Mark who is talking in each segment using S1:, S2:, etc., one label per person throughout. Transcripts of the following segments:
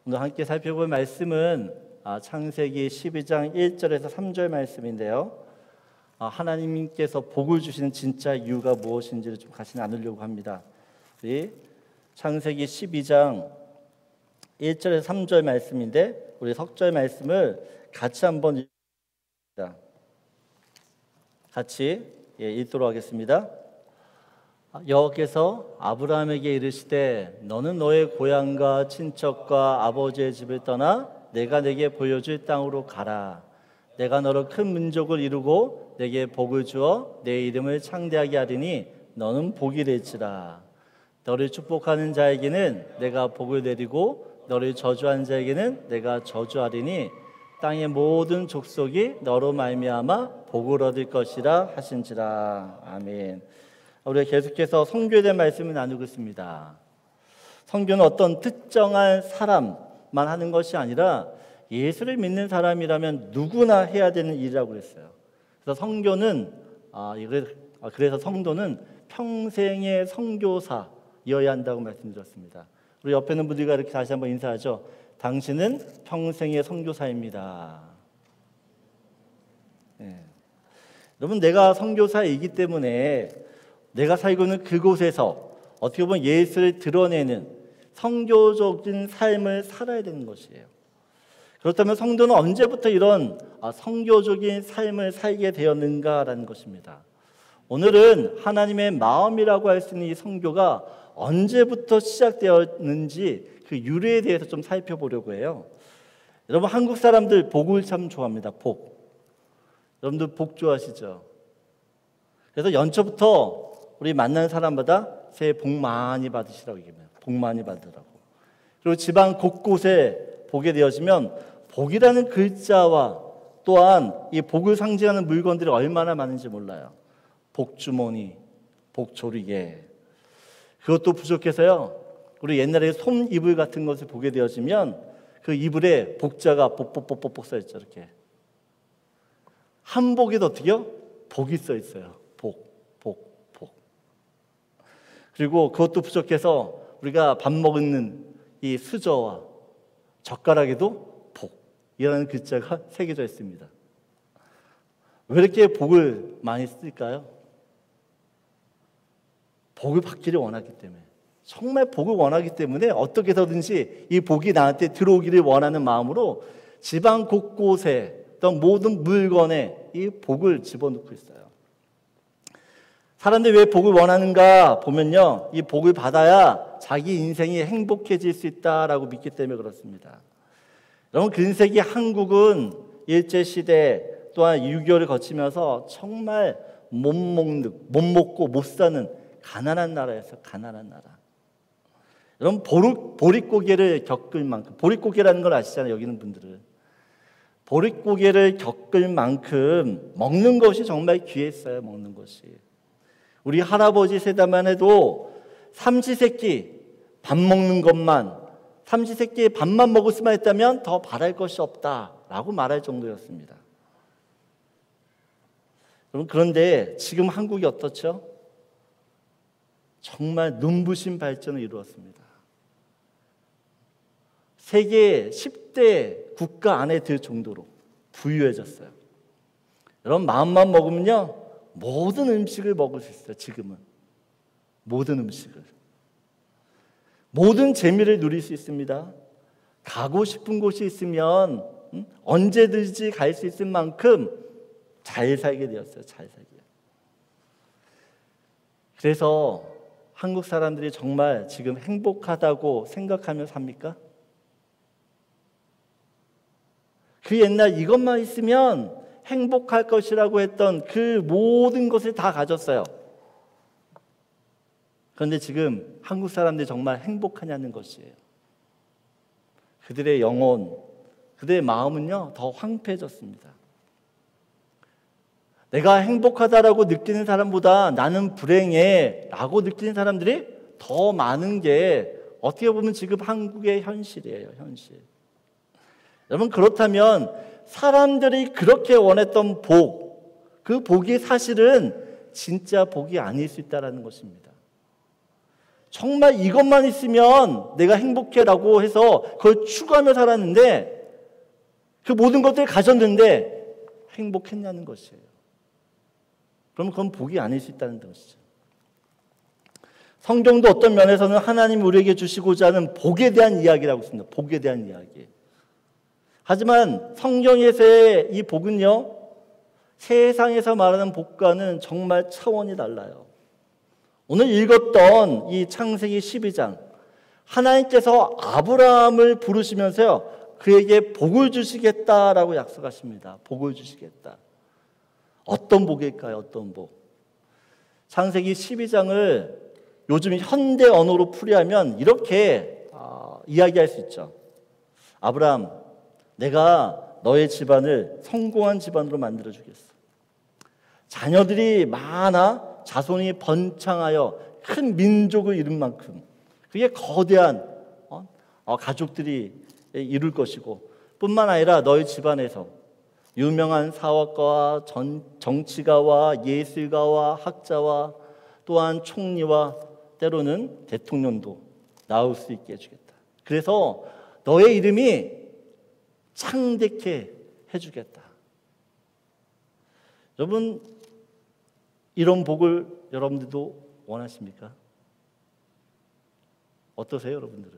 S1: 오늘 함께 살펴볼 말씀은 창세기 12장 1절에서 3절 말씀인데요. 하나님께서 복을 주시는 진짜 이유가 무엇인지를 좀 같이 나누려고 합니다. 우리 창세기 12장 1절에서 3절 말씀인데 우리 석절 말씀을 같이 한번 읽습니다. 같이 읽도록 하겠습니다. 여호와께서 아브라함에게 이르시되 너는 너의 고향과 친척과 아버지의 집을 떠나 내가 내게 보여줄 땅으로 가라. 내가 너로 큰 민족을 이루고 내게 복을 주어 내 이름을 창대하게 하리니 너는 복이 될지라. 너를 축복하는 자에게는 내가 복을 내리고 너를 저주하는 자에게는 내가 저주하리니 땅의 모든 족속이 너로 말미암아 복을 얻을 것이라 하신지라. 아멘. 우리가 계속해서 성교에 대한 말씀을 나누고 있습니다. 성교는 어떤 특정한 사람만 하는 것이 아니라 예수를 믿는 사람이라면 누구나 해야 되는 일이라고 그랬어요. 그래서 성교는 그래서 성도는 평생의 선교사여야 한다고 말씀드렸습니다. 우리 옆에 있는 분들과 이렇게 다시 한번 인사하죠. 당신은 평생의 선교사입니다. 여러분, 내가 선교사이기 때문에 내가 살고 있는 그곳에서 어떻게 보면 예수를 드러내는 선교적인 삶을 살아야 되는 것이에요. 그렇다면 성도는 언제부터 이런 선교적인 삶을 살게 되었는가라는 것입니다. 오늘은 하나님의 마음이라고 할 수 있는 이 선교가 언제부터 시작되었는지 그 유래에 대해서 좀 살펴보려고 해요. 여러분, 한국 사람들 복을 참 좋아합니다. 복. 여러분들 복 좋아하시죠? 그래서 연초부터 우리 만나는 사람마다 새해 복 많이 받으시라고 얘기해요. 복 많이 받으라고. 그리고 집안 곳곳에 보게 되어지면 복이라는 글자와 또한 이 복을 상징하는 물건들이 얼마나 많은지 몰라요. 복주머니, 복조리개. 그것도 부족해서요. 우리 옛날에 솜 이불 같은 것을 보게 되어지면 그 이불에 복자가 뽁뽁뽁뽁 써 있죠. 이렇게. 한복에도 어떻게요? 복이 써 있어요. 복. 그리고 그것도 부족해서 우리가 밥 먹는 이 수저와 젓가락에도 복이라는 글자가 새겨져 있습니다. 왜 이렇게 복을 많이 쓸까요? 복을 받기를 원하기 때문에, 정말 복을 원하기 때문에 어떻게 해서든지 이 복이 나한테 들어오기를 원하는 마음으로 집안 곳곳에 어떤 모든 물건에 이 복을 집어넣고 있어요. 사람들이 왜 복을 원하는가 보면요, 이 복을 받아야 자기 인생이 행복해질 수 있다라고 믿기 때문에 그렇습니다. 여러분, 근세기 한국은 일제시대 또한 6.25를 거치면서 정말 못 먹고 못 사는 가난한 나라였어요. 가난한 나라. 여러분, 보릿고개를 겪을 만큼, 보릿고개라는 걸 아시잖아요, 여기 있는 분들은. 보릿고개를 겪을 만큼 먹는 것이 정말 귀했어요. 먹는 것이. 우리 할아버지 세대만 해도 삼시세끼 밥 먹는 것만, 삼시세끼 밥만 먹을 수만 있다면 더 바랄 것이 없다라고 말할 정도였습니다. 그런데 지금 한국이 어떻죠? 정말 눈부신 발전을 이루었습니다. 세계 10대 국가 안에 들 정도로 부유해졌어요. 여러분, 마음만 먹으면요, 모든 음식을 먹을 수 있어요. 지금은 모든 음식을, 모든 재미를 누릴 수 있습니다. 가고 싶은 곳이 있으면 언제든지 갈 수 있을 만큼 잘 살게 되었어요. 잘 살게. 그래서 한국 사람들이 정말 지금 행복하다고 생각하며 삽니까? 그 옛날 이것만 있으면 행복할 것이라고 했던 그 모든 것을 다 가졌어요. 그런데 지금 한국 사람들이 정말 행복하냐는 것이에요. 그들의 영혼, 그들의 마음은요, 더 황폐해졌습니다. 내가 행복하다라고 느끼는 사람보다 나는 불행해 라고 느끼는 사람들이 더 많은 게 어떻게 보면 지금 한국의 현실이에요. 현실. 여러분, 그렇다면 사람들이 그렇게 원했던 복, 그 복이 사실은 진짜 복이 아닐 수 있다는 것입니다. 정말 이것만 있으면 내가 행복해라고 해서 그걸 추구하며 살았는데 그 모든 것들을 가졌는데 행복했냐는 것이에요. 그럼 그건 복이 아닐 수 있다는 것이죠. 성경도 어떤 면에서는 하나님이 우리에게 주시고자 하는 복에 대한 이야기라고 씁니다. 복에 대한 이야기. 하지만 성경에서의 이 복은요, 세상에서 말하는 복과는 정말 차원이 달라요. 오늘 읽었던 이 창세기 12장, 하나님께서 아브라함을 부르시면서요, 그에게 복을 주시겠다라고 약속하십니다. 복을 주시겠다. 어떤 복일까요? 어떤 복? 창세기 12장을 요즘 현대 언어로 풀이하면 이렇게 이야기할 수 있죠. 아브라함, 내가 너의 집안을 성공한 집안으로 만들어주겠어. 자녀들이 많아 자손이 번창하여 큰 민족을 이룬 만큼 그게 거대한 가족들이 이룰 것이고, 뿐만 아니라 너희 집안에서 유명한 사학가와 정치가와 예술가와 학자와 또한 총리와 때로는 대통령도 나올 수 있게 해주겠다. 그래서 너의 이름이 창대케 해주겠다. 여러분, 이런 복을 여러분들도 원하십니까? 어떠세요, 여러분들은?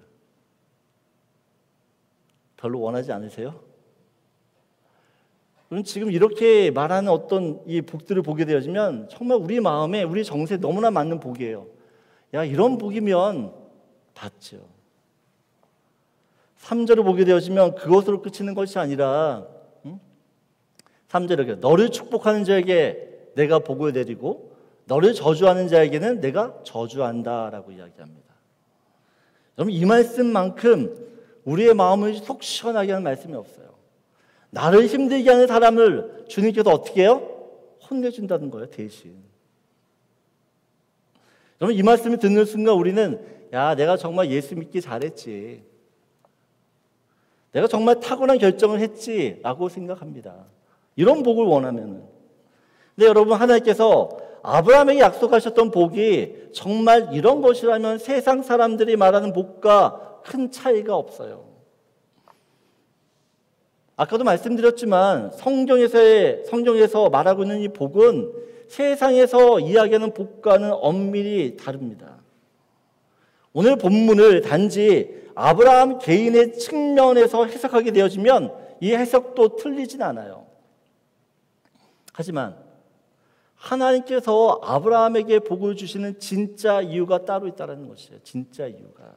S1: 별로 원하지 않으세요? 그럼 지금 이렇게 말하는 어떤 이 복들을 보게 되어지면 정말 우리 마음에, 우리 정서에 너무나 맞는 복이에요. 야, 이런 복이면 받죠. 3절을 보게 되어지면 그것으로 끝이는 것이 아니라 3절에 너를 축복하는 자에게 내가 복을 내리고 너를 저주하는 자에게는 내가 저주한다라고 이야기합니다. 여러분, 이 말씀만큼 우리의 마음을 속 시원하게 하는 말씀이 없어요. 나를 힘들게 하는 사람을 주님께서 어떻게 해요? 혼내준다는 거예요, 대신. 여러분, 이 말씀을 듣는 순간 우리는 야, 내가 정말 예수 믿기 잘했지. 내가 정말 탁월한 결정을 했지 라고 생각합니다. 이런 복을 원하면은. 근데 여러분, 하나님께서 아브라함에게 약속하셨던 복이 정말 이런 것이라면 세상 사람들이 말하는 복과 큰 차이가 없어요. 아까도 말씀드렸지만 성경에서 말하고 있는 이 복은 세상에서 이야기하는 복과는 엄밀히 다릅니다. 오늘 본문을 단지 아브라함 개인의 측면에서 해석하게 되어지면 이 해석도 틀리진 않아요. 하지만 하나님께서 아브라함에게 복을 주시는 진짜 이유가 따로 있다는 것이에요. 진짜 이유가.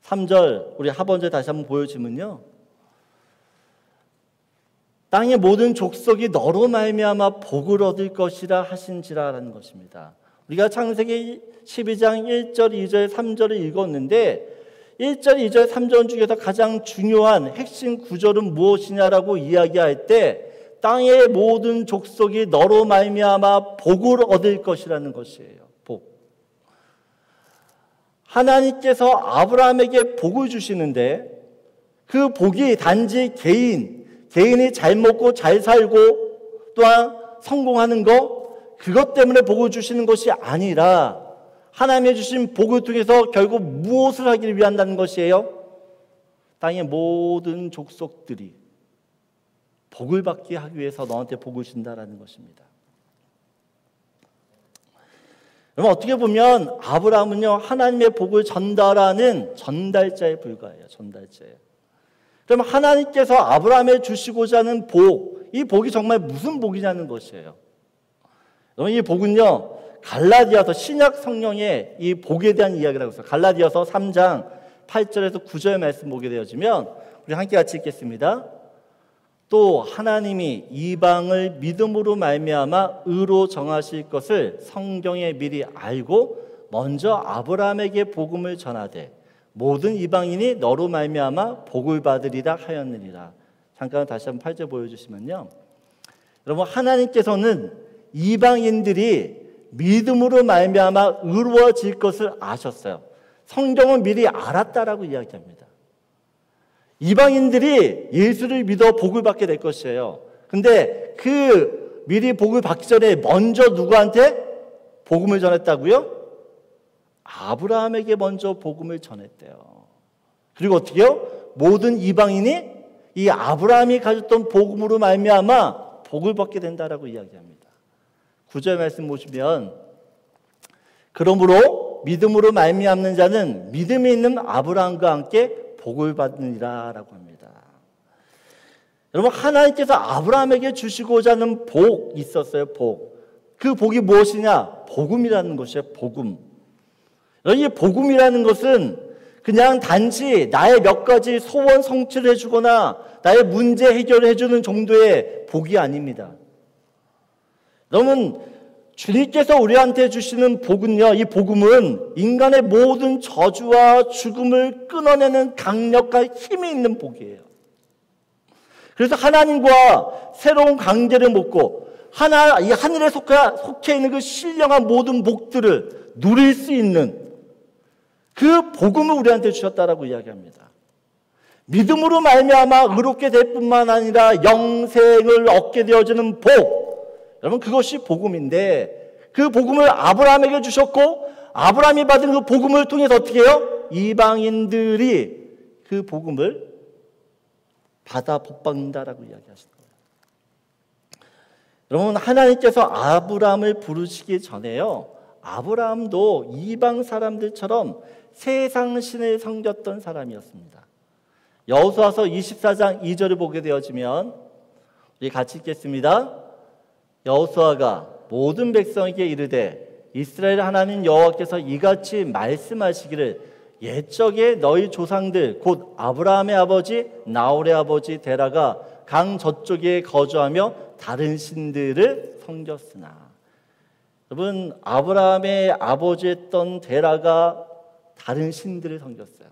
S1: 3절 우리 하번절 다시 한번 보여주면요, 땅의 모든 족속이 너로 말미암아 복을 얻을 것이라 하신지라라는 것입니다. 우리가 창세기 12장 1절, 2절, 3절을 읽었는데 1절, 2절, 3절 중에서 가장 중요한 핵심 구절은 무엇이냐라고 이야기할 때 땅의 모든 족속이 너로 말미암아 복을 얻을 것이라는 것이에요. 복. 하나님께서 아브라함에게 복을 주시는데 그 복이 단지 개인이 잘 먹고 잘 살고 또한 성공하는 것, 그것 때문에 복을 주시는 것이 아니라 하나님의 주신 복을 통해서 결국 무엇을 하기를 위한다는 것이에요? 땅의 모든 족속들이 복을 받게 하기 위해서 너한테 복을 준다라는 것입니다. 여러분, 어떻게 보면 아브라함은요, 하나님의 복을 전달하는 전달자에 불과해요. 전달자예요. 그럼 하나님께서 아브라함에 주시고자 하는 복, 이 복이 정말 무슨 복이냐는 것이에요. 여러분, 이 복은요, 갈라디아서 신약 성령의 이 복에 대한 이야기라고 해서 갈라디아서 3장 8절에서 9절 말씀 보게 되어지면 우리 함께 같이 읽겠습니다. 또 하나님이 이방을 믿음으로 말미암아 의로 정하실 것을 성경에 미리 알고 먼저 아브라함에게 복음을 전하되 모든 이방인이 너로 말미암아 복을 받으리라 하였느니라. 잠깐 다시 한번 8절 보여주시면요, 여러분, 하나님께서는 이방인들이 믿음으로 말미암아 의로워질 것을 아셨어요. 성경은 미리 알았다라고 이야기합니다. 이방인들이 예수를 믿어 복을 받게 될 것이에요. 근데 그 미리 복을 받기 전에 먼저 누구한테 복음을 전했다고요? 아브라함에게 먼저 복음을 전했대요. 그리고 어떻게요? 모든 이방인이 이 아브라함이 가졌던 복음으로 말미암아 복을 받게 된다라고 이야기합니다. 9절 말씀 보시면 그러므로 믿음으로 말미암는 자는 믿음이 있는 아브라함과 함께 복을 받느니라 라고 합니다. 여러분, 하나님께서 아브라함에게 주시고자 하는 복 있었어요. 복. 그 복이 무엇이냐? 복음이라는 것이에요. 복음. 이 복음이라는 것은 그냥 단지 나의 몇 가지 소원 성취를 해주거나 나의 문제 해결을 해주는 정도의 복이 아닙니다. 여러분, 주님께서 우리한테 주시는 복은요, 이 복음은 인간의 모든 저주와 죽음을 끊어내는 강력한 힘이 있는 복이에요. 그래서 하나님과 새로운 관계를 맺고 이 하늘에 속해 있는 그 신령한 모든 복들을 누릴 수 있는 그 복음을 우리한테 주셨다라고 이야기합니다. 믿음으로 말미암아 의롭게 될 뿐만 아니라 영생을 얻게 되어지는 복. 여러분, 그것이 복음인데 그 복음을 아브라함에게 주셨고 아브라함이 받은 그 복음을 통해서 어떻게 해요? 이방인들이 그 복음을 받아 복받는다라고 이야기하시는 거예요. 여러분, 하나님께서 아브라함을 부르시기 전에요, 아브라함도 이방 사람들처럼 세상 신을 섬겼던 사람이었습니다. 여호수아서 24장 2절을 보게 되어지면 우리 같이 읽겠습니다. 여호수아가 모든 백성에게 이르되 이스라엘 하나님 여호와께서 이같이 말씀하시기를 옛적에 너희 조상들 곧 아브라함의 아버지 나홀의 아버지 데라가 강 저쪽에 거주하며 다른 신들을 섬겼으나. 여러분, 아브라함의 아버지였던 데라가 다른 신들을 섬겼어요.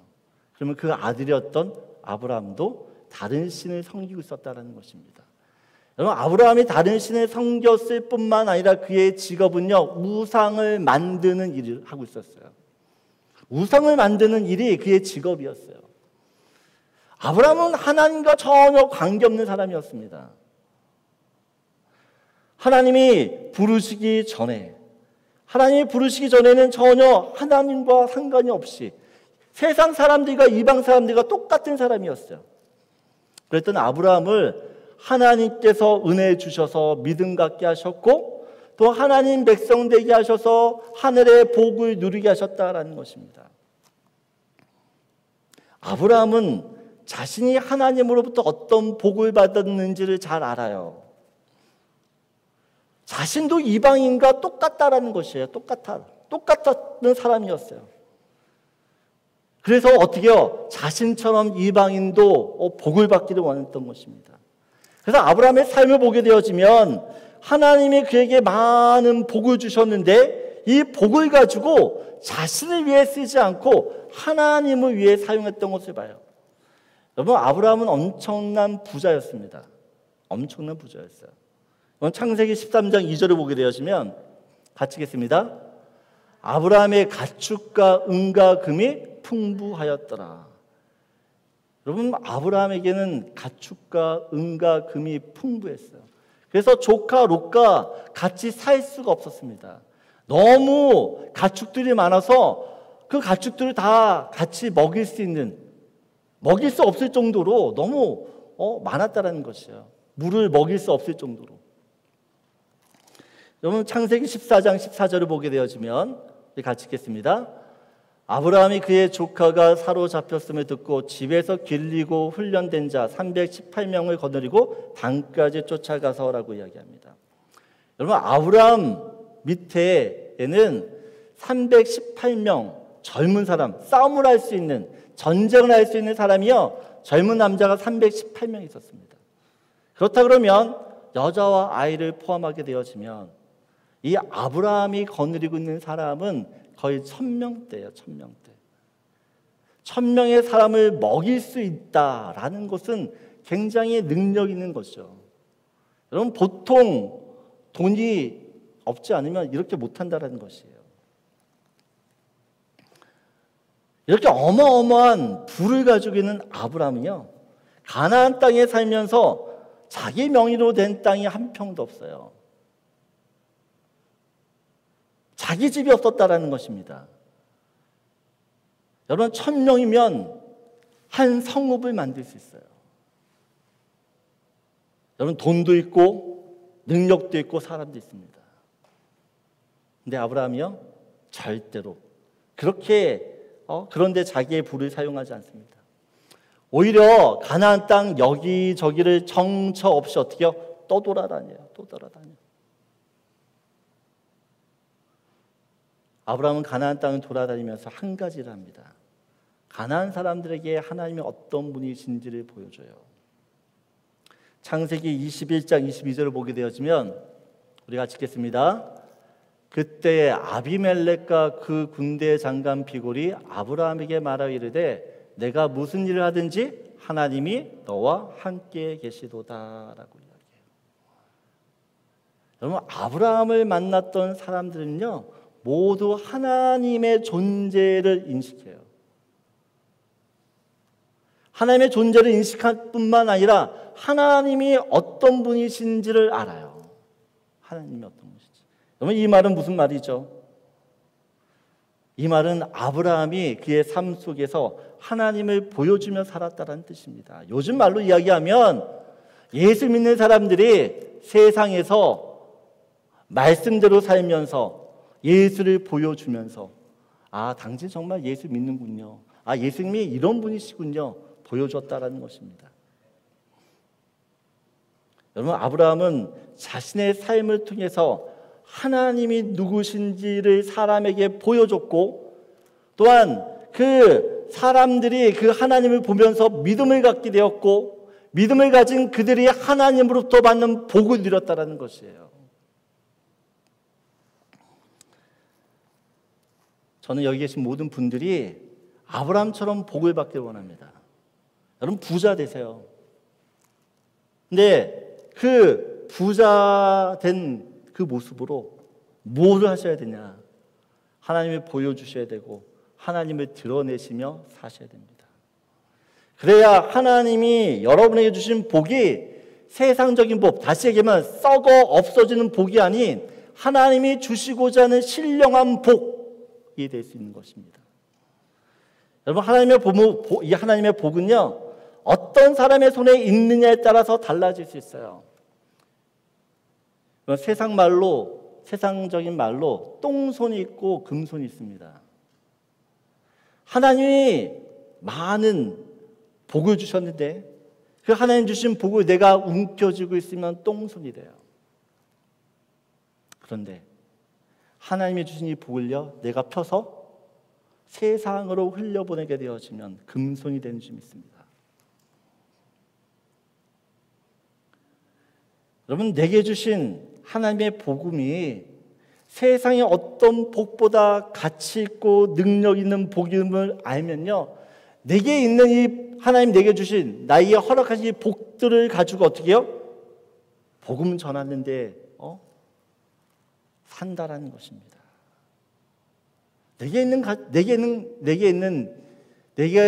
S1: 그러면 그 아들이었던 아브라함도 다른 신을 섬기고 있었다는 것입니다. 여러분, 아브라함이 다른 신을 섬겼을 뿐만 아니라 그의 직업은요, 우상을 만드는 일을 하고 있었어요. 우상을 만드는 일이 그의 직업이었어요. 아브라함은 하나님과 전혀 관계없는 사람이었습니다. 하나님이 부르시기 전에는 전혀 하나님과 상관이 없이 세상 사람들과 이방 사람들과 똑같은 사람이었어요. 그랬던 아브라함을 하나님께서 은혜 주셔서 믿음 갖게 하셨고 또 하나님 백성 되게 하셔서 하늘의 복을 누리게 하셨다라는 것입니다. 아브라함은 자신이 하나님으로부터 어떤 복을 받았는지를 잘 알아요. 자신도 이방인과 똑같다라는 것이에요. 똑같은 사람이었어요. 그래서 어떻게 해요? 자신처럼 이방인도 복을 받기를 원했던 것입니다. 그래서 아브라함의 삶을 보게 되어지면 하나님이 그에게 많은 복을 주셨는데 이 복을 가지고 자신을 위해 쓰지 않고 하나님을 위해 사용했던 것을 봐요. 여러분, 아브라함은 엄청난 부자였습니다. 엄청난 부자였어요. 창세기 13장 2절을 보게 되어지면 같이 읽겠습니다. 아브라함의 가축과 은과 금이 풍부하였더라. 여러분, 아브라함에게는 가축과 은과 금이 풍부했어요. 그래서 조카 롯과 같이 살 수가 없었습니다. 너무 가축들이 많아서 그 가축들을 다 같이 먹일 수 없을 정도로 너무 많았다라는 것이에요. 물을 먹일 수 없을 정도로. 여러분, 창세기 14장 14절을 보게 되어지면 같이 읽겠습니다. 아브라함이 그의 조카가 사로잡혔음을 듣고 집에서 길리고 훈련된 자 318명을 거느리고 단까지 쫓아가서라고 이야기합니다. 여러분, 아브라함 밑에는 318명 젊은 사람, 싸움을 할 수 있는, 전쟁을 할 수 있는 사람이요, 젊은 남자가 318명 있었습니다. 그렇다 그러면 여자와 아이를 포함하게 되어지면 이 아브라함이 거느리고 있는 사람은 거의 1000명대예요. 1000명대. 1000명의 사람을 먹일 수 있다라는 것은 굉장히 능력 있는 것이죠. 여러분, 보통 돈이 없지 않으면 이렇게 못한다는 것이에요. 이렇게 어마어마한 부를 가지고 있는 아브라함은요, 가나안 땅에 살면서 자기 명의로 된 땅이 한 평도 없어요. 자기 집이 없었다라는 것입니다. 여러분 1000명이면 한 성읍을 만들 수 있어요. 여러분 돈도 있고 능력도 있고 사람도 있습니다. 근데 아브라함이요? 절대로 그렇게 그런데 자기의 부를 사용하지 않습니다. 오히려 가나안 땅 여기저기를 정처 없이 어떻게요? 또 돌아다녀요. 아브라함은 가나안 땅을 돌아다니면서 한 가지를 합니다. 가나안 사람들에게 하나님이 어떤 분이신지를 보여줘요. 창세기 21장 22절을 보게 되어지면 우리가 같이 읽겠습니다. 그때 아비멜렉과 그 군대 장관 비골이 아브라함에게 말하여 이르되 내가 무슨 일을 하든지 하나님이 너와 함께 계시도다라고 이야기해요. 여러분 아브라함을 만났던 사람들은요 모두 하나님의 존재를 인식해요. 하나님의 존재를 인식할 뿐만 아니라 하나님이 어떤 분이신지를 알아요. 하나님이 어떤 분이신지. 여러분 이 말은 무슨 말이죠? 이 말은 아브라함이 그의 삶 속에서 하나님을 보여주며 살았다는 뜻입니다. 요즘 말로 이야기하면 예수 믿는 사람들이 세상에서 말씀대로 살면서 예수를 보여주면서 당신 정말 예수 믿는군요. 예수님이 이런 분이시군요. 보여줬다라는 것입니다. 여러분 아브라함은 자신의 삶을 통해서 하나님이 누구신지를 사람에게 보여줬고 또한 그 사람들이 그 하나님을 보면서 믿음을 갖게 되었고 믿음을 가진 그들이 하나님으로부터 받는 복을 누렸다는 것이에요. 저는 여기 계신 모든 분들이 아브라함처럼 복을 받길 원합니다. 여러분 부자 되세요. 근데 그 부자 된 그 모습으로 뭐를 하셔야 되냐? 하나님을 보여주셔야 되고 하나님을 드러내시며 사셔야 됩니다. 그래야 하나님이 여러분에게 주신 복이 세상적인 복, 다시 얘기하면 썩어 없어지는 복이 아닌 하나님이 주시고자 하는 신령한 복이 될 수 있는 것입니다. 여러분 이 하나님의 복은요 어떤 사람의 손에 있느냐에 따라서 달라질 수 있어요. 세상적인 말로 똥손이 있고 금손이 있습니다. 하나님이 많은 복을 주셨는데 그 하나님 주신 복을 내가 움켜쥐고 있으면 똥손이 돼요. 그런데 하나님이 주신 이 복을요 내가 펴서 세상으로 흘려보내게 되어지면 금손이 되는 줄 믿습니다. 여러분 내게 주신 하나님의 복음이 세상의 어떤 복보다 가치 있고 능력 있는 복임을 알면요 내게 있는 이 하나님 내게 주신 나에게 허락하신 이 복들을 가지고 어떻게 해요? 복음 전하는데 산다라는 것입니다.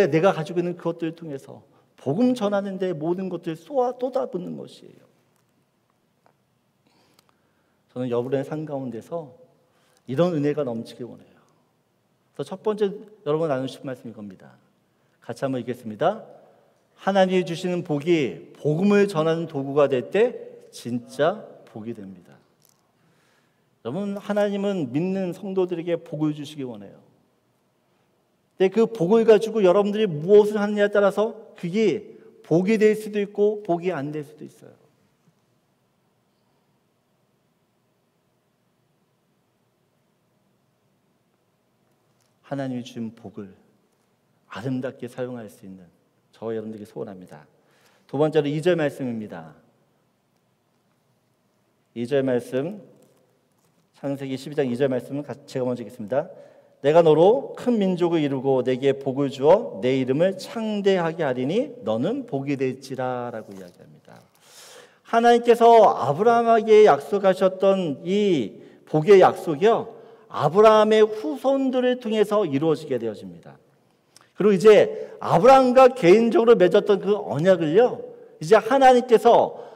S1: 내가 가지고 있는 그것들을 통해서 복음 전하는데 모든 것들을 쏟아붓는 것이에요. 저는 여러분의 삶 가운데서 이런 은혜가 넘치길 원해요. 그래서 첫 번째 여러분 나누고 싶은 말씀이 이겁니다. 같이 한번 읽겠습니다. 하나님이 주시는 복이 복음을 전하는 도구가 될 때 진짜 복이 됩니다. 여러분 하나님은 믿는 성도들에게 복을 주시기 원해요. 근데 그 복을 가지고 여러분들이 무엇을 하느냐에 따라서 그게 복이 될 수도 있고 복이 안 될 수도 있어요. 하나님이 주신 복을 아름답게 사용할 수 있는 저와 여러분들에게 소원합니다. 두 번째로 2절 말씀입니다. 2절 말씀 창세기 12장 2절 말씀은 제가 먼저 읽겠습니다. 내가 너로 큰 민족을 이루고 내게 복을 주어 내 이름을 창대하게 하리니 너는 복이 될지라 라고 이야기합니다. 하나님께서 아브라함에게 약속하셨던 이 복의 약속이요 아브라함의 후손들을 통해서 이루어지게 되어집니다. 그리고 이제 아브라함과 개인적으로 맺었던 그 언약을요 이제 하나님께서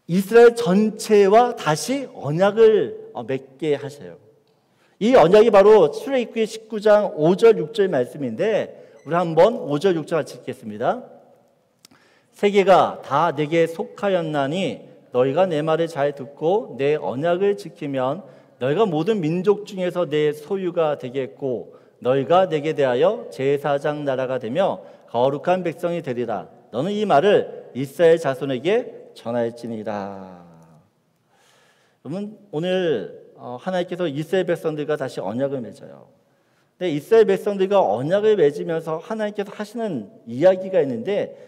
S1: 이스라엘 전체와 다시 언약을 맺게 하셔요. 이 언약이 바로 출애굽기 19장 5절 6절 말씀인데 우리 한번 5절 6절 같이 읽겠습니다. 세계가 다 내게 속하였나니 너희가 내 말을 잘 듣고 내 언약을 지키면 너희가 모든 민족 중에서 내 소유가 되겠고 너희가 내게 대하여 제사장 나라가 되며 거룩한 백성이 되리라. 너는 이 말을 이스라엘 자손에게 전할지니라. 그러면 오늘 하나님께서 이스라엘 백성들과 다시 언약을 맺어요. 근데 이스라엘 백성들과 언약을 맺으면서 하나님께서 하시는 이야기가 있는데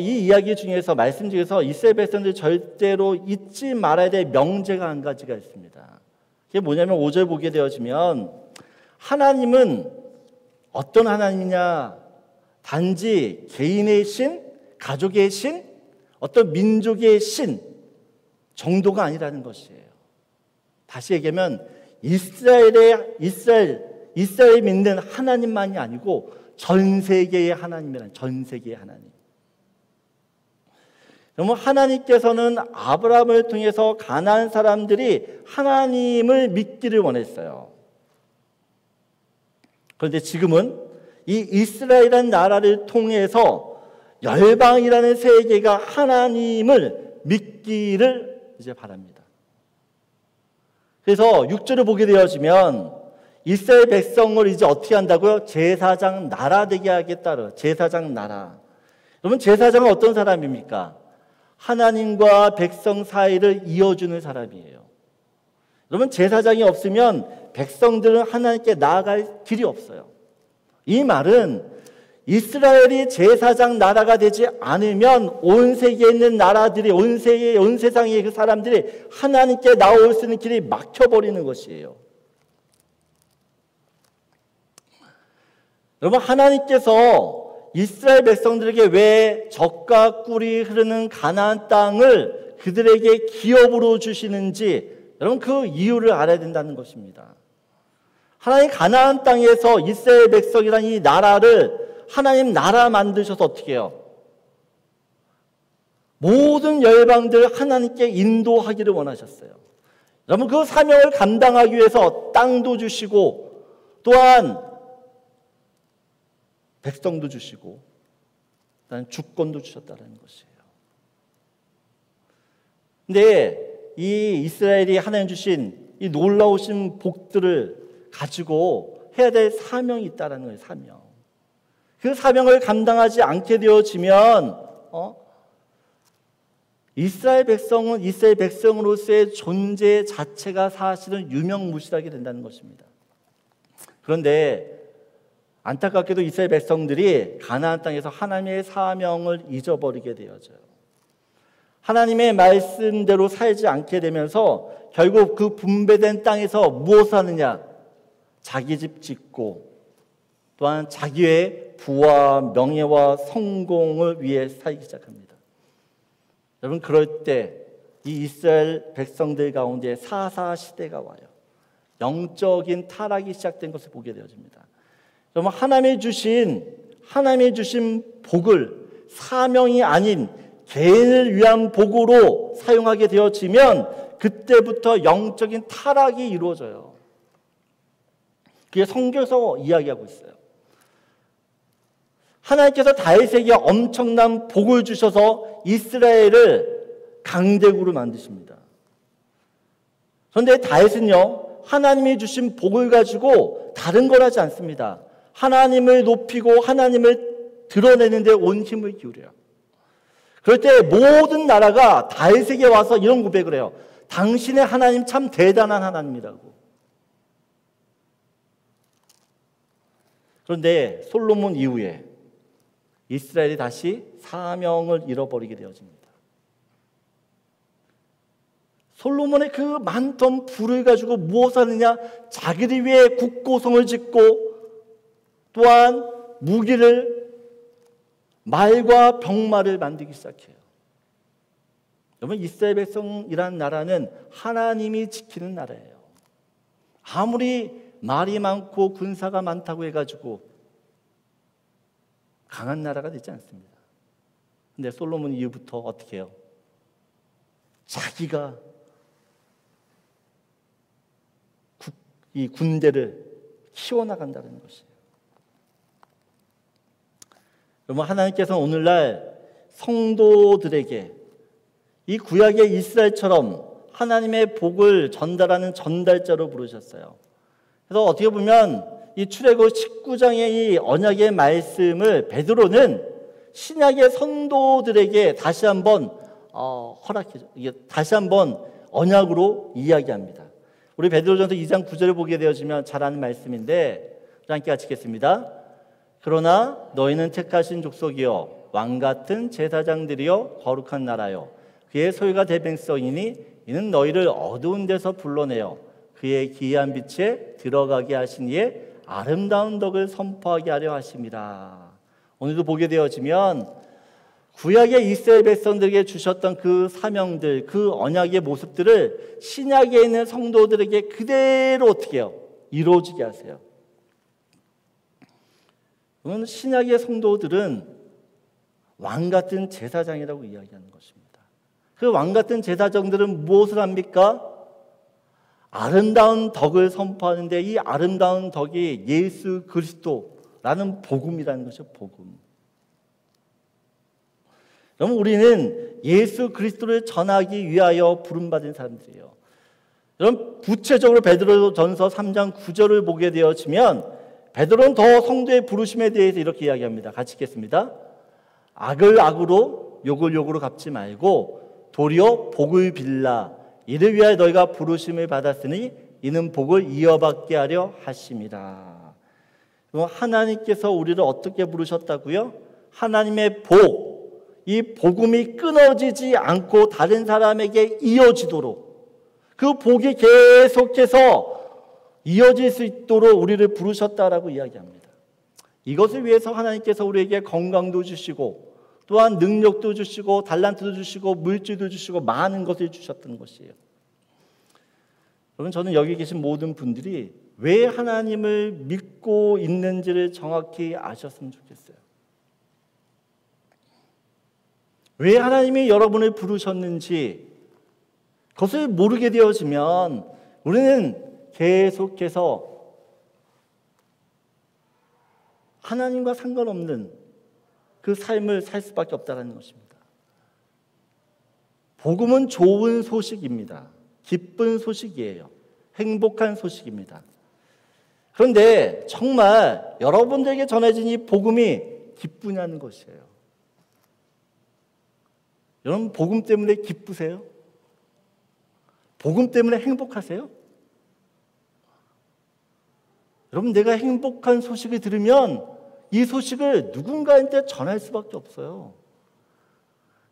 S1: 이 이야기 중에서 말씀 중에서 이스라엘 백성들 절대로 잊지 말아야 될 명제가 한 가지가 있습니다. 그게 뭐냐면 5절 보게 되어지면 하나님은 어떤 하나님이냐? 단지 개인의 신, 가족의 신, 어떤 민족의 신 정도가 아니라는 것이에요. 다시 얘기하면 이스라엘이 믿는 하나님만이 아니고 전 세계의 하나님이라는, 전 세계의 하나님. 그러면 하나님께서는 아브라함을 통해서 가나안 사람들이 하나님을 믿기를 원했어요. 그런데 지금은 이 이스라엘이라는 나라를 통해서 열방이라는 세계가 하나님을 믿기를 이제 바랍니다. 그래서 6절을 보게 되어지면 이스라엘 백성을 이제 어떻게 한다고요? 제사장 나라 되게 하겠다. 제사장 나라. 그러면 제사장은 어떤 사람입니까? 하나님과 백성 사이를 이어주는 사람이에요. 그러면 제사장이 없으면 백성들은 하나님께 나아갈 길이 없어요. 이 말은 이스라엘이 제사장 나라가 되지 않으면 온 세계에 있는 나라들이, 온 세상의 그 사람들이 하나님께 나올 수 있는 길이 막혀버리는 것이에요. 여러분, 하나님께서 이스라엘 백성들에게 왜 젖과 꿀이 흐르는 가나안 땅을 그들에게 기업으로 주시는지 여러분 그 이유를 알아야 된다는 것입니다. 하나님 가나안 땅에서 이스라엘 백성이라는 이 나라를 하나님 나라 만드셔서 어떻게 해요? 모든 열방들 하나님께 인도하기를 원하셨어요. 여러분 그 사명을 감당하기 위해서 땅도 주시고 또한 백성도 주시고 주권도 주셨다는 것이에요. 근데 이 이스라엘이 하나님 주신 이 놀라우신 복들을 가지고 해야 될 사명이 있다는 거예요. 사명. 그 사명을 감당하지 않게 되어지면 이스라엘 백성은 이스라엘 백성으로서의 존재 자체가 사실은 유명무실하게 된다는 것입니다. 그런데 안타깝게도 이스라엘 백성들이 가나안 땅에서 하나님의 사명을 잊어버리게 되어져요. 하나님의 말씀대로 살지 않게 되면서 결국 그 분배된 땅에서 무엇을 하느냐? 자기 집 짓고 또한 자기의 부와 명예와 성공을 위해 살기 시작합니다. 여러분 그럴 때 이 이스라엘 백성들 가운데 사사 시대가 와요. 영적인 타락이 시작된 것을 보게 되어집니다. 여러분 하나님이 주신 복을 사명이 아닌 개인을 위한 복으로 사용하게 되어지면 그때부터 영적인 타락이 이루어져요. 그게 성경에서 이야기하고 있어요. 하나님께서 다윗에게 엄청난 복을 주셔서 이스라엘을 강대국으로 만드십니다. 그런데 다윗은요, 하나님이 주신 복을 가지고 다른 걸 하지 않습니다. 하나님을 높이고 하나님을 드러내는 데 온 힘을 기울여요. 그럴 때 모든 나라가 다윗에게 와서 이런 고백을 해요. 당신의 하나님 참 대단한 하나님이라고. 그런데 솔로몬 이후에 이스라엘이 다시 사명을 잃어버리게 되어집니다. 솔로몬의 그 많던 부를 가지고 무엇을 하느냐? 자기를 위해 국고성을 짓고 또한 무기를 말과 병마를 만들기 시작해요. 여러분 이스라엘 백성이라는 나라는 하나님이 지키는 나라예요. 아무리 말이 많고 군사가 많다고 해가지고 강한 나라가 되지 않습니다. 근데 솔로몬 이후부터 어떻게 해요? 자기가 이 군대를 키워나간다는 것이에요. 여러분, 하나님께서는 오늘날 성도들에게 이 구약의 이스라엘처럼 하나님의 복을 전달하는 전달자로 부르셨어요. 그래서 어떻게 보면 이 출애굽 19장의 이 언약의 말씀을 베드로는 신약의 성도들에게 다시 한번 다시 한번 언약으로 이야기합니다. 우리 베드로전서 2장 9절을 보게 되어지면 잘 아는 말씀인데 함께 같이 읽겠습니다. 그러나 너희는 택하신 족속이요 왕같은 제사장들이요 거룩한 나라요 그의 소유가 될 백성이니 이는 너희를 어두운 데서 불러내어 그의 기이한 빛에 들어가게 하신 이의 아름다운 덕을 선포하게 하려 하심이라. 오늘도 보게 되어지면 구약의 이스라엘 백성들에게 주셨던 그 사명들, 그 언약의 모습들을 신약에 있는 성도들에게 그대로 어떻게 해요? 이루어지게 하세요. 그러면 신약의 성도들은 왕같은 제사장이라고 이야기하는 것입니다. 그 왕같은 제사장들은 무엇을 합니까? 아름다운 덕을 선포하는데 이 아름다운 덕이 예수 그리스도라는 복음이라는 것이죠. 복음. 여러분, 우리는 예수 그리스도를 전하기 위하여 부름받은 사람들이에요. 여러분, 구체적으로 베드로전서 3장 9절을 보게 되어지면 베드로는 더 성도의 부르심에 대해서 이렇게 이야기합니다. 같이 읽겠습니다. 악을 악으로 욕을 욕으로 갚지 말고 도리어 복을 빌라 이를 위하여 너희가 부르심을 받았으니 이는 복을 이어받게 하려 하심이라. 하나님께서 우리를 어떻게 부르셨다고요? 하나님의 복, 이 복음이 끊어지지 않고 다른 사람에게 이어지도록 그 복이 계속해서 이어질 수 있도록 우리를 부르셨다라고 이야기합니다. 이것을 위해서 하나님께서 우리에게 건강도 주시고 또한 능력도 주시고 달란트도 주시고 물질도 주시고 많은 것을 주셨던 것이에요. 여러분, 저는 여기 계신 모든 분들이 왜 하나님을 믿고 있는지를 정확히 아셨으면 좋겠어요. 왜 하나님이 여러분을 부르셨는지 그것을 모르게 되어지면 우리는 계속해서 하나님과 상관없는 그 삶을 살 수밖에 없다는 것입니다. 복음은 좋은 소식입니다. 기쁜 소식이에요. 행복한 소식입니다. 그런데 정말 여러분들에게 전해진 이 복음이 기쁘냐는 것이에요. 여러분, 복음 때문에 기쁘세요? 복음 때문에 행복하세요? 여러분, 내가 행복한 소식을 들으면 이 소식을 누군가한테 전할 수밖에 없어요.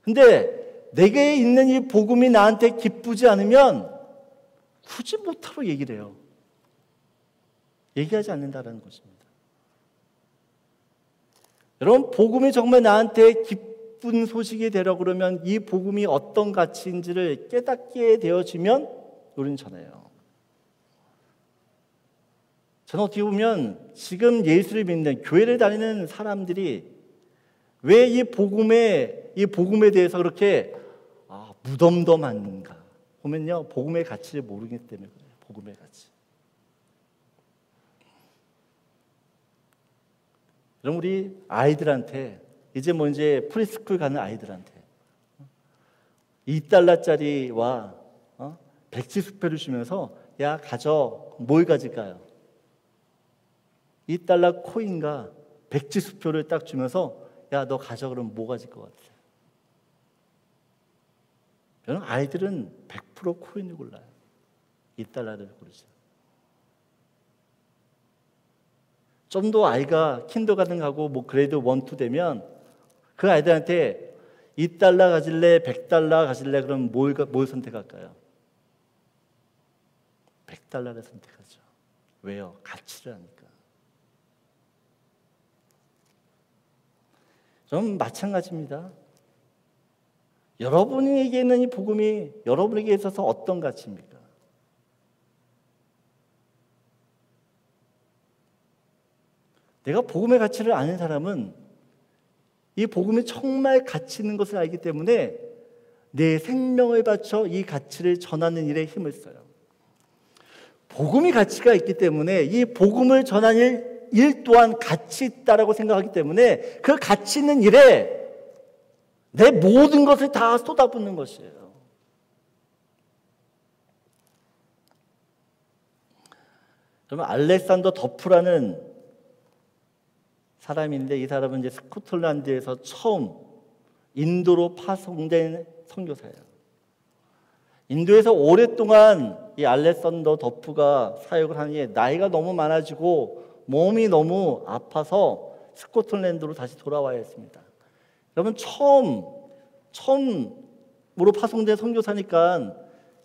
S1: 근데 내게 있는 이 복음이 나한테 기쁘지 않으면 굳이 못하러 얘기를 해요. 얘기하지 않는다는 것입니다. 여러분, 복음이 정말 나한테 기쁜 소식이 되려고 그러면 이 복음이 어떤 가치인지를 깨닫게 되어지면 우리는 전해요. 저는 어떻게 보면 지금 예수를 믿는 교회를 다니는 사람들이 왜 이 복음에 대해서 그렇게 무덤덤한가 보면요, 복음의 가치를 모르기 때문에 그래요. 복음의 가치. 그럼 우리 아이들한테 이제 프리스쿨 가는 아이들한테 $2짜리와 백지수표를 주면서 야, 가져. 뭘 가질까요? $2 코인과 백지수표를 딱 주면서 야, 너 가져. 그러면 뭐 가질 것 같아요? 저는 아이들은 100% 코인을 골라요. $2를 고르죠. 좀 더 아이가 킨더가든 가고 그레이드 1, 2 되면 그 아이들한테 $2 가질래? $100 가질래? 그럼 뭘 선택할까요? $100를 선택하죠. 왜요? 가치를 아니까. 좀 마찬가지입니다. 여러분에게 있는 이 복음이 여러분에게 있어서 어떤 가치입니까? 내가 복음의 가치를 아는 사람은 이 복음이 정말 가치 있는 것을 알기 때문에 내 생명을 바쳐 이 가치를 전하는 일에 힘을 써요. 복음이 가치가 있기 때문에 이 복음을 전하는 일 또한 가치 있다라고 생각하기 때문에 그 가치 있는 일에 내 모든 것을 다 쏟아붓는 것이에요. 그러면 알렉산더 더프라는 사람인데 이 사람은 이제 스코틀랜드에서 처음 인도로 파송된 선교사예요. 인도에서 오랫동안 이 알렉산더 더프가 사역을 하니 나이가 너무 많아지고 몸이 너무 아파서 스코틀랜드로 다시 돌아와야 했습니다. 여러분 처음으로 파송된 선교사니까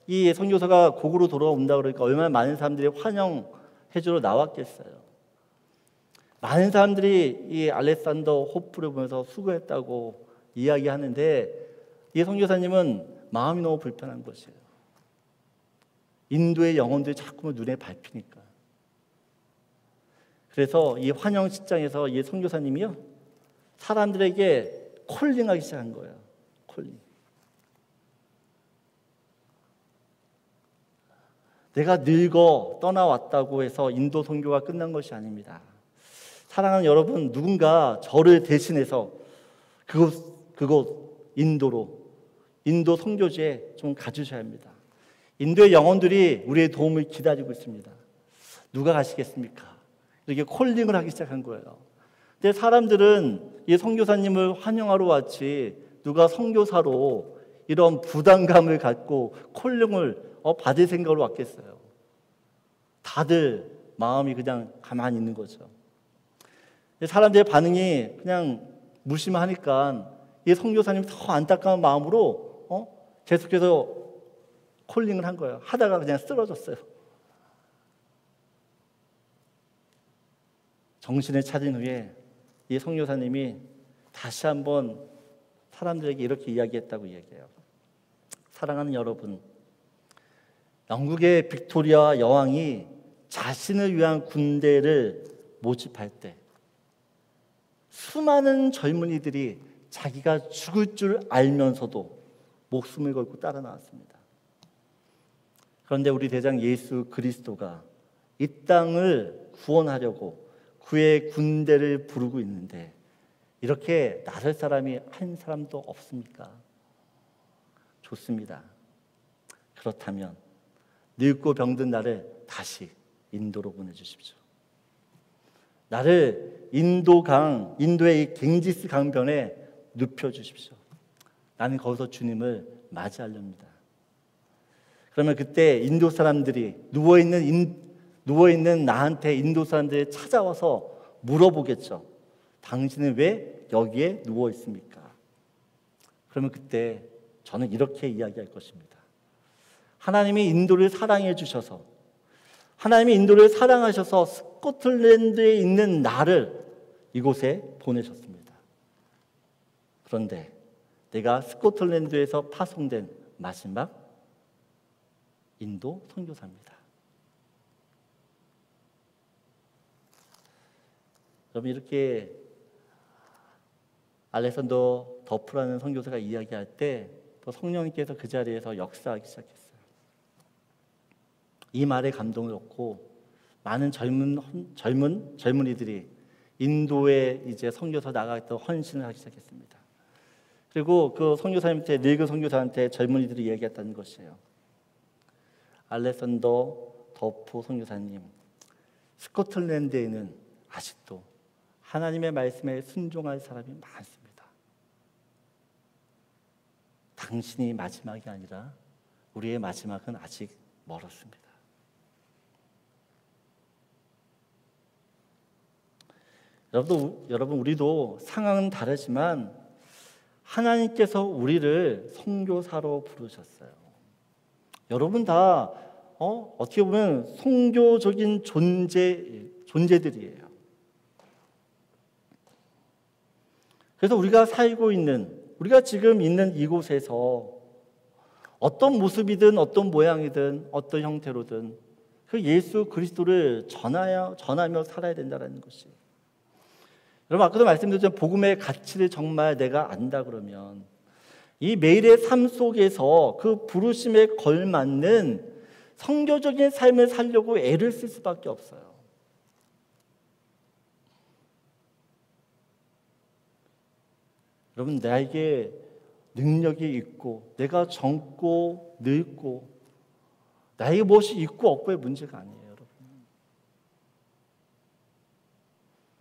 S1: 이 선교사가 고국으로 돌아온다 그러니까 얼마나 많은 사람들이 환영해주러 나왔겠어요. 많은 사람들이 이 알렉산더 호프를 보면서 수고했다고 이야기하는데 이 선교사님은 마음이 너무 불편한 것이에요. 인도의 영혼들이 자꾸 눈에 밟히니까. 그래서 이 환영식장에서 이 선교사님이요 사람들에게 콜링하기 시작한 거예요. 콜링. 내가 늙어 떠나왔다고 해서 인도 선교가 끝난 것이 아닙니다. 사랑하는 여러분, 누군가 저를 대신해서 그곳 인도로 인도 선교지에 좀 가주셔야 합니다. 인도의 영혼들이 우리의 도움을 기다리고 있습니다. 누가 가시겠습니까? 이렇게 콜링을 하기 시작한 거예요. 근데 사람들은 이 선교사님을 환영하러 왔지 누가 선교사로 이런 부담감을 갖고 콜링을 받을 생각으로 왔겠어요. 다들 마음이 그냥 가만히 있는 거죠. 사람들의 반응이 그냥 무심하니까 이 선교사님이 더 안타까운 마음으로 계속해서 콜링을 한 거예요. 하다가 그냥 쓰러졌어요. 정신을 차린 후에 이 선교사님이 다시 한번 사람들에게 이렇게 이야기했다고 얘기해요. 사랑하는 여러분, 영국의 빅토리아 여왕이 자신을 위한 군대를 모집할 때 수많은 젊은이들이 자기가 죽을 줄 알면서도 목숨을 걸고 따라 나왔습니다. 그런데 우리 대장 예수 그리스도가 이 땅을 구원하려고 그의 군대를 부르고 있는데 이렇게 나설 사람이 한 사람도 없습니까? 좋습니다. 그렇다면 늙고 병든 나를 다시 인도로 보내주십시오. 나를 인도의 이 갱지스 강변에 눕혀주십시오. 나는 거기서 주님을 맞이하렵니다. 그러면 그때 인도 사람들이 누워있는 나한테 인도 사람들이 찾아와서 물어보겠죠. 당신은 왜 여기에 누워 있습니까? 그러면 그때 저는 이렇게 이야기할 것입니다. 하나님이 인도를 사랑해 주셔서 하나님이 인도를 사랑하셔서 스코틀랜드에 있는 나를 이곳에 보내셨습니다. 그런데 내가 스코틀랜드에서 파송된 마지막 인도 선교사입니다. 여러분, 이렇게 알렉산더 더프라는 선교사가 이야기할 때 또 성령님께서 그 자리에서 역사하기 시작했어요. 이 말에 감동을 얻고 많은 젊은이들이 인도에 이제 선교사 나가겠다고 헌신을 하기 시작했습니다. 그리고 그 선교사님한테 늙은 선교사한테 젊은이들이 얘기했다는 것이에요. 알렉산더 더프 선교사님, 스코틀랜드에는 아직도 하나님의 말씀에 순종할 사람이 많습니다. 당신이 마지막이 아니라 우리의 마지막은 아직 멀었습니다. 여러분, 우리도 상황은 다르지만 하나님께서 우리를 선교사로 부르셨어요. 여러분 다 어떻게 보면 선교적인 존재들이에요. 그래서 우리가 지금 있는 이곳에서 어떤 모습이든 어떤 모양이든 어떤 형태로든 그 예수 그리스도를 전하며 살아야 된다는 것이. 여러분, 아까도 말씀드렸지만 복음의 가치를 정말 내가 안다 그러면 이 매일의 삶 속에서 그 부르심에 걸맞는 성교적인 삶을 살려고 애를 쓸 수밖에 없어요. 여러분, 나에게 능력이 있고 내가 젊고 늙고 나에게 무엇이 있고 없고의 문제가 아니에요. 여러분,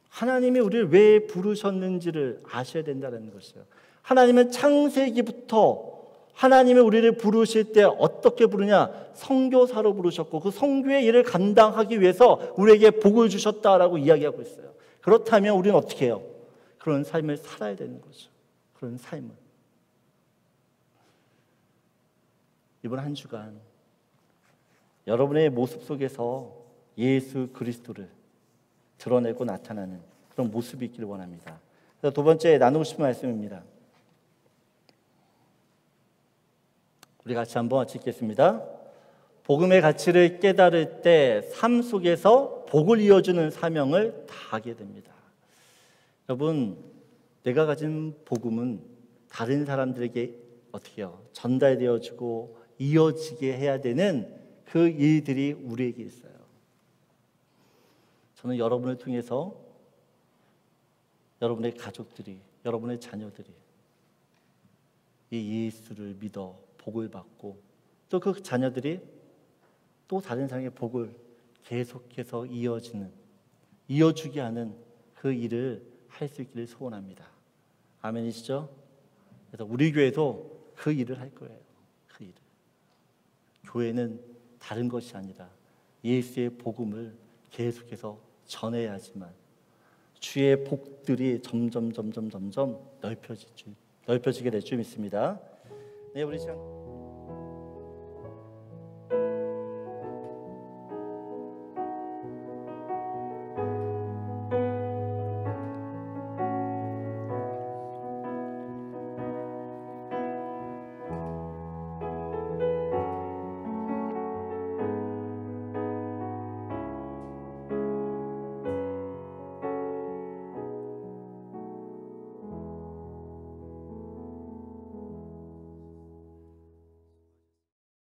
S1: 하나님이 우리를 왜 부르셨는지를 아셔야 된다는 것이에요. 하나님은 창세기부터 하나님이 우리를 부르실 때 어떻게 부르냐? 선교사로 부르셨고 그 선교의 일을 감당하기 위해서 우리에게 복을 주셨다라고 이야기하고 있어요. 그렇다면 우리는 어떻게 해요? 그런 삶을 살아야 되는 거죠. 그런 삶을. 이번 한 주간 여러분의 모습 속에서 예수 그리스도를 드러내고 나타나는 그런 모습이 있기를 원합니다. 그래서 두 번째 나누고 싶은 말씀입니다. 우리 같이 한번 읽겠습니다. 복음의 가치를 깨달을 때 삶 속에서 복을 이어주는 사명을 다하게 됩니다. 여러분, 내가 가진 복음은 다른 사람들에게 어떻게 해요? 전달되어지고 이어지게 해야 되는 그 일들이 우리에게 있어요. 저는 여러분을 통해서 여러분의 가족들이, 여러분의 자녀들이 이 예수를 믿어 복을 받고 또 그 자녀들이 또 다른 사람의 복을 계속해서 이어주게 하는 그 일을 할 수 있기를 소원합니다. 아멘이시죠? 그래서 우리 교회도 그 일을 할 거예요. 그 일을. 교회는 다른 것이 아니라 예수의 복음을 계속해서 전해야지만 주의 복들이 점점 넓혀지게 될 줄 믿습니다. 네, 우리 시간.